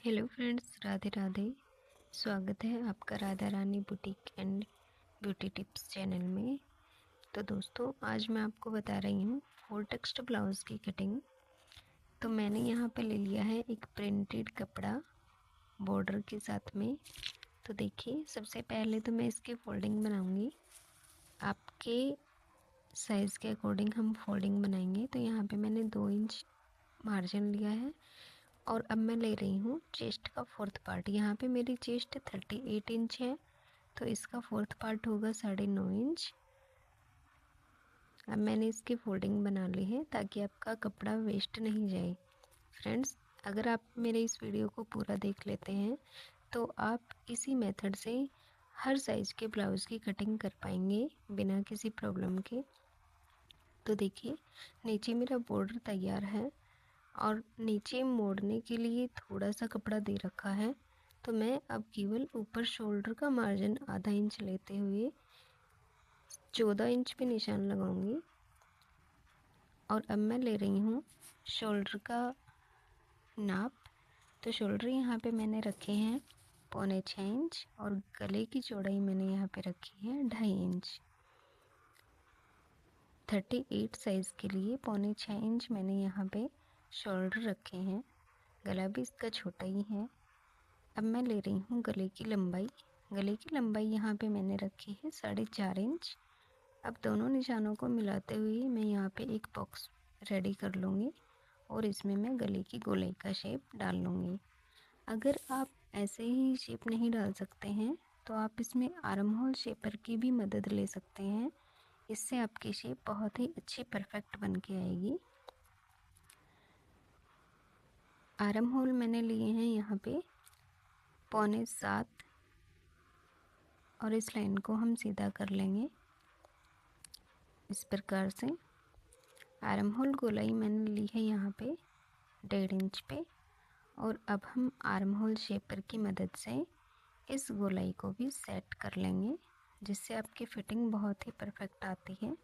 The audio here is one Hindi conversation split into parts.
Hello friends, Radhe Radhe. स्वागत है आपका Radha Rani boutique and beauty tips channel में। तो दोस्तों, आज मैं आपको बता रही हूँ फोर टेक्स्ट ब्लाउज़ की कटिंग। तो मैंने यहाँ पे ले लिया है एक प्रिंटेड कपड़ा बॉर्डर के साथ में। तो देखिए, सबसे पहले तो मैं इसकी फोल्डिंग बनाऊँगी। आपके साइज़ के अकॉर्डिंग हम फोल्डिंग बनाएंगे। तो यहाँ पे मैंने 2 इंच मार्जिन लिया है और अब मैं ले रही हूँ चेस्ट का फोर्थ पार्ट। यहाँ पे मेरी चेस्ट 38 इंच है, तो इसका फोर्थ पार्ट होगा 9.5 इंच। अब मैंने इसकी फोल्डिंग बना ली है ताकि आपका कपड़ा वेस्ट नहीं जाए। फ्रेंड्स, अगर आप मेरे इस वीडियो को पूरा देख लेते हैं तो आप इसी मेथड से हर साइज़ के ब्लाउज़ की कटिंग कर पाएंगे बिना किसी प्रॉब्लम के। तो देखिए, नीचे मेरा बॉर्डर तैयार है और नीचे मोड़ने के लिए थोड़ा सा कपड़ा दे रखा है। तो मैं अब केवल ऊपर शोल्डर का मार्जिन आधा इंच लेते हुए 14 इंच पे निशान लगाऊंगी। और अब मैं ले रही हूँ शोल्डर का नाप। तो शोल्डर यहाँ पे मैंने रखे हैं 6.25 इंच और गले की चौड़ाई मैंने यहाँ पे रखी है 2.5 इंच। 38 साइज़ के लिए 6.25 इंच मैंने यहाँ पे शोल्डर रखे हैं। गला भी इसका छोटा ही है। अब मैं ले रही हूँ गले की लंबाई। गले की लंबाई यहाँ पे मैंने रखी है 4.5 इंच। अब दोनों निशानों को मिलाते हुए मैं यहाँ पे एक बॉक्स रेडी कर लूँगी और इसमें मैं गले की गोलाई का शेप डाल लूँगी। अगर आप ऐसे ही शेप नहीं डाल सकते हैं तो आप इसमें आर्म होल शेपर की भी मदद ले सकते हैं। इससे आपकी शेप बहुत ही अच्छी परफेक्ट बन के आएगी। आर्म होल मैंने लिए हैं यहाँ पे 6.25 और इस लाइन को हम सीधा कर लेंगे इस प्रकार से। आर्म होल गोलाई मैंने ली है यहाँ पे 1.5 इंच पे। और अब हम आर्म होल शेपर की मदद से इस गोलाई को भी सेट कर लेंगे, जिससे आपकी फिटिंग बहुत ही परफेक्ट आती है।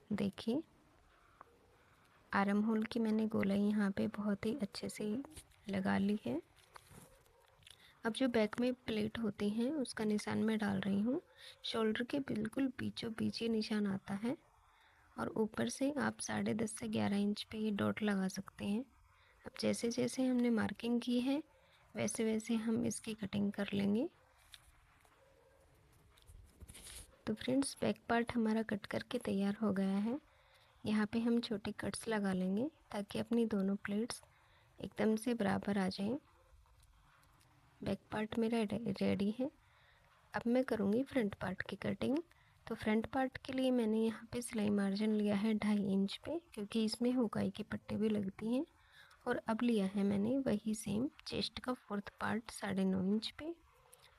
देखिए, आर्म होल की मैंने गोलाई यहाँ पे बहुत ही अच्छे से लगा ली है। अब जो बैक में प्लेट होती हैं उसका निशान मैं डाल रही हूँ। शोल्डर के बिल्कुल बीचों बीच ये निशान आता है और ऊपर से आप 10.5 से 11 इंच पे ये डॉट लगा सकते हैं। अब जैसे जैसे हमने मार्किंग की है वैसे वैसे हम इसकी कटिंग कर लेंगे। तो फ्रेंड्स, बैक पार्ट हमारा कट करके तैयार हो गया है। यहाँ पे हम छोटे कट्स लगा लेंगे ताकि अपनी दोनों प्लेट्स एकदम से बराबर आ जाएं। बैक पार्ट मेरा रेडी है। अब मैं करूँगी फ्रंट पार्ट की कटिंग। तो फ्रंट पार्ट के लिए मैंने यहाँ पे सिलाई मार्जिन लिया है 2.5 इंच पे, क्योंकि इसमें हुकाई की पट्टी भी लगती हैं। और अब लिया है मैंने वही सेम चेस्ट का फोर्थ पार्ट 9.5 इंच पे।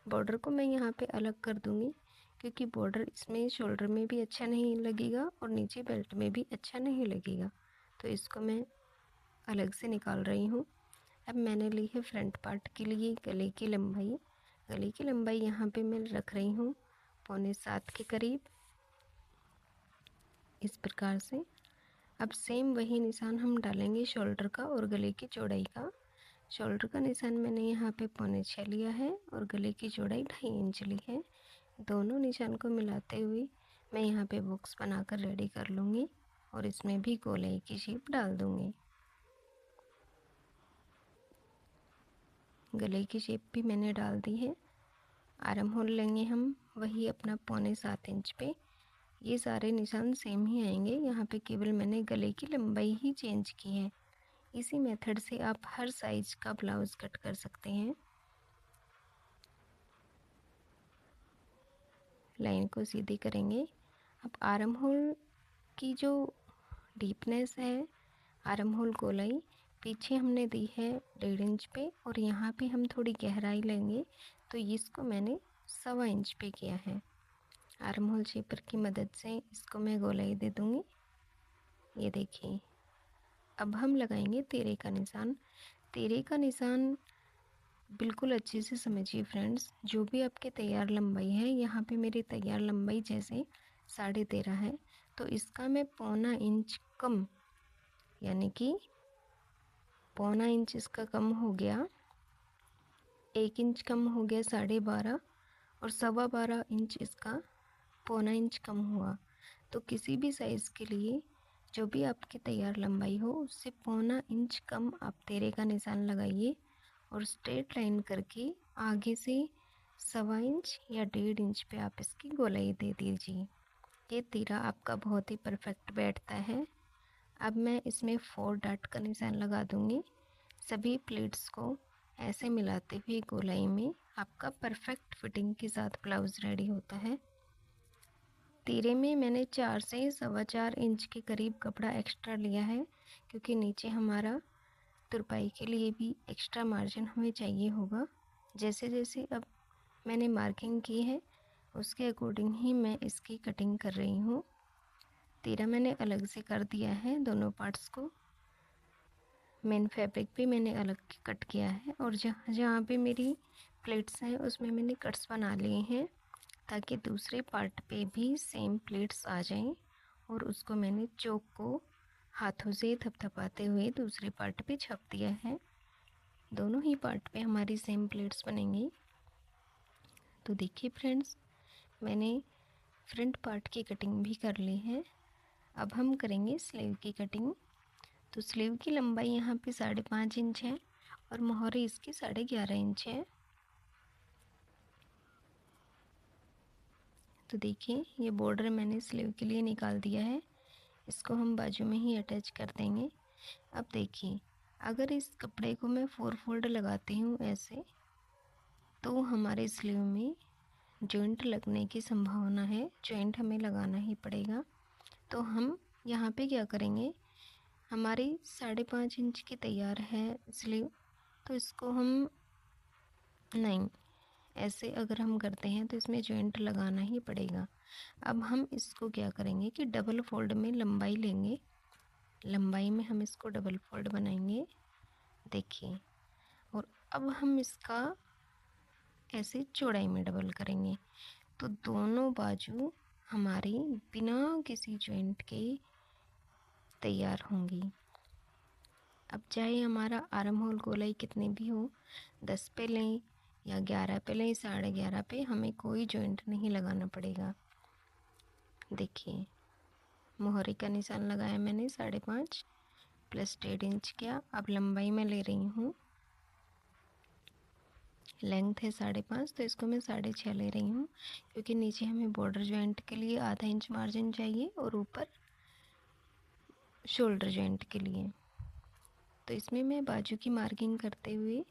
बॉर्डर को मैं यहाँ पे अलग कर दूँगी, क्योंकि बॉर्डर इसमें शोल्डर में भी अच्छा नहीं लगेगा और नीचे बेल्ट में भी अच्छा नहीं लगेगा। तो इसको मैं अलग से निकाल रही हूँ। अब मैंने ली है फ्रंट पार्ट के लिए गले की लंबाई। गले की लंबाई यहाँ पे मैं रख रही हूँ 6.25 के करीब, इस प्रकार से। अब सेम वही निशान हम डालेंगे शोल्डर का और गले की चौड़ाई का। शोल्डर का निशान मैंने यहाँ पे 6.25 लिया है और गले की चौड़ाई 2.5 इंच ली है। दोनों निशान को मिलाते हुए मैं यहाँ पे बॉक्स बनाकर रेडी कर लूँगी और इसमें भी गोलाई की शेप डाल दूँगी। गले की शेप भी मैंने डाल दी है। आर्म होल लेंगे हम वही अपना 6.25 इंच पे। ये सारे निशान सेम ही आएंगे। यहाँ पे केवल मैंने गले की लंबाई ही चेंज की है। इसी मेथड से आप हर साइज का ब्लाउज़ कट कर सकते हैं। लाइन को सीधी करेंगे। अब आर्म होल की जो डीपनेस है, आर्म होल गोलाई पीछे हमने दी है 1.5 इंच पे और यहाँ पे हम थोड़ी गहराई लेंगे। तो इसको मैंने 1.25 इंच पे किया है। आर्म होल शेपर की मदद से इसको मैं गोलाई दे दूँगी। ये देखिए, अब हम लगाएंगे तिरे का निशान। तिरे का निशान बिल्कुल अच्छे से समझिए फ्रेंड्स। जो भी आपके तैयार लंबाई है, यहाँ पे मेरी तैयार लंबाई जैसे 13.5 है, तो इसका मैं 0.25 इंच कम, यानी कि पौना इंच इसका कम हो गया, 1 इंच कम हो गया 12.5, और 12.25 इंच इसका पौना इंच कम हुआ। तो किसी भी साइज़ के लिए जो भी आपकी तैयार लंबाई हो उससे पौना इंच कम आप तिरे का निशान लगाइए और स्ट्रेट लाइन करके आगे से 1.25 इंच या 1.5 इंच पे आप इसकी गोलाई दे दीजिए। ये तीरा आपका बहुत ही परफेक्ट बैठता है। अब मैं इसमें 4 डॉट का निशान लगा दूंगी। सभी प्लेट्स को ऐसे मिलाते हुए गोलाई में आपका परफेक्ट फिटिंग के साथ ब्लाउज़ रेडी होता है। तीरे में मैंने 4 से 4.25 इंच के करीब कपड़ा एक्स्ट्रा लिया है, क्योंकि नीचे हमारा तुरपाई के लिए भी एक्स्ट्रा मार्जिन हमें चाहिए होगा। जैसे जैसे अब मैंने मार्किंग की है उसके अकॉर्डिंग ही मैं इसकी कटिंग कर रही हूँ। तीरा मैंने अलग से कर दिया है दोनों पार्ट्स को। मेन फैब्रिक भी मैंने अलग कट किया है, और जहाँ जहाँ पे मेरी प्लेट्स हैं उसमें मैंने कट्स बना लिए हैं ताकि दूसरे पार्ट पे भी सेम प्लेट्स आ जाएं। और उसको मैंने चौक को हाथों से थपथपाते हुए दूसरे पार्ट पे छाप दिया है। दोनों ही पार्ट पे हमारी सेम प्लेट्स बनेंगी। तो देखिए फ्रेंड्स, मैंने फ्रंट पार्ट की कटिंग भी कर ली है। अब हम करेंगे स्लीव की कटिंग। तो स्लीव की लंबाई यहाँ पे 5.5 इंच है और मोहरी इसकी 11.5 इंच है। तो देखिए ये बॉर्डर मैंने स्लीव के लिए निकाल दिया है, इसको हम बाजू में ही अटैच कर देंगे। अब देखिए, अगर इस कपड़े को मैं 4 फोल्ड लगाती हूँ ऐसे, तो हमारे स्लीव में जॉइंट लगने की संभावना है, जॉइंट हमें लगाना ही पड़ेगा। तो हम यहाँ पे क्या करेंगे, हमारी 5.5 इंच की तैयार है स्लीव, तो इसको हम नहीं, ऐसे अगर हम करते हैं तो इसमें जॉइंट लगाना ही पड़ेगा। अब हम इसको क्या करेंगे कि डबल फोल्ड में लंबाई लेंगे, लंबाई में हम इसको डबल फोल्ड बनाएंगे, देखिए। और अब हम इसका ऐसे चौड़ाई में डबल करेंगे, तो दोनों बाजू हमारी बिना किसी जॉइंट के तैयार होंगी। अब चाहे हमारा आर्म होल गोलाई कितनी भी हो, 10 पे लें या 11 पे लें, 11.5 पे, हमें कोई जॉइंट नहीं लगाना पड़ेगा। देखिए मोहरी का निशान लगाया मैंने 5.5 प्लस 1.5 इंच किया। अब लंबाई में ले रही हूँ, लेंथ है 5.5, तो इसको मैं 6.5 ले रही हूँ, क्योंकि नीचे हमें बॉर्डर जॉइंट के लिए आधा इंच मार्जिन चाहिए और ऊपर शोल्डर जॉइंट के लिए। तो इसमें मैं बाजू की मार्किंग करते हुए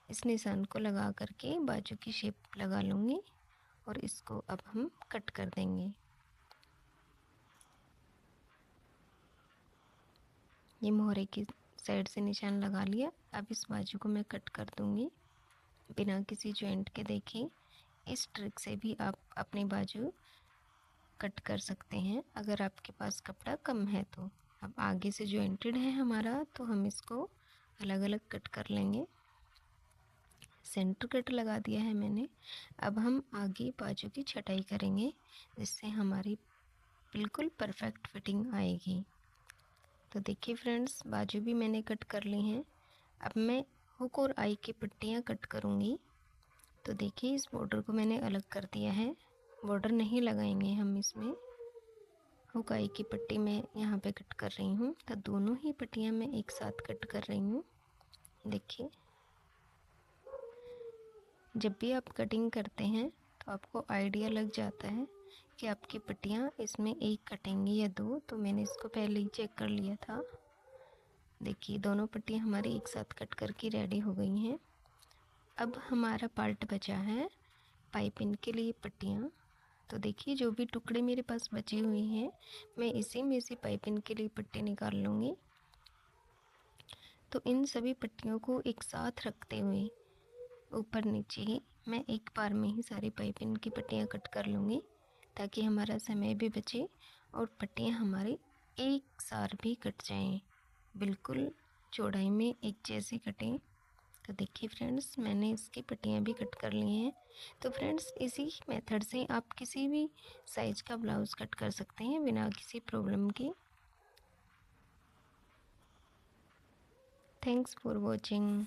इस निशान को लगा करके बाजू की शेप लगा लूँगी और इसको अब हम कट कर देंगे। ये मोहरे की साइड से निशान लगा लिया। अब इस बाजू को मैं कट कर दूँगी बिना किसी जॉइंट के। देखिए इस ट्रिक से भी आप अपनी बाजू कट कर सकते हैं अगर आपके पास कपड़ा कम है तो। अब आगे से जॉइंटेड है हमारा, तो हम इसको अलग अलग कट कर लेंगे। सेंटर कट लगा दिया है मैंने। अब हम आगे बाजू की छटाई करेंगे, जिससे हमारी बिल्कुल परफेक्ट फिटिंग आएगी। तो देखिए फ्रेंड्स, बाजू भी मैंने कट कर ली हैं। अब मैं हुक और आई की पट्टियाँ कट करूँगी। तो देखिए इस बॉर्डर को मैंने अलग कर दिया है, बॉर्डर नहीं लगाएंगे हम इसमें। हुक आई की पट्टी मैं यहाँ पे कट कर रही हूँ, तो दोनों ही पट्टियाँ मैं एक साथ कट कर रही हूँ। देखिए जब भी आप कटिंग करते हैं तो आपको आइडिया लग जाता है कि आपकी पट्टियाँ इसमें एक कटेंगी या दो। तो मैंने इसको पहले ही चेक कर लिया था। देखिए दोनों पट्टियाँ हमारी एक साथ कट करके रेडी हो गई हैं। अब हमारा पार्ट बचा है पाइपिंग के लिए पट्टियाँ। तो देखिए जो भी टुकड़े मेरे पास बचे हुए हैं, मैं इसी में से पाइपिंग के लिए पट्टी निकाल लूँगी। तो इन सभी पट्टियों को एक साथ रखते हुए ऊपर नीचे ही मैं एक बार में ही सारी पाइपिंग की पट्टियाँ कट कर लूँगी, ताकि हमारा समय भी बचे और पट्टियाँ हमारी एक साथ भी कट जाएं, बिल्कुल चौड़ाई में एक जैसी कटें। तो देखिए फ्रेंड्स, मैंने इसकी पट्टियाँ भी कट कर ली हैं। तो फ्रेंड्स इसी मेथड से आप किसी भी साइज़ का ब्लाउज़ कट कर सकते हैं बिना किसी प्रॉब्लम के। Thanks for watching.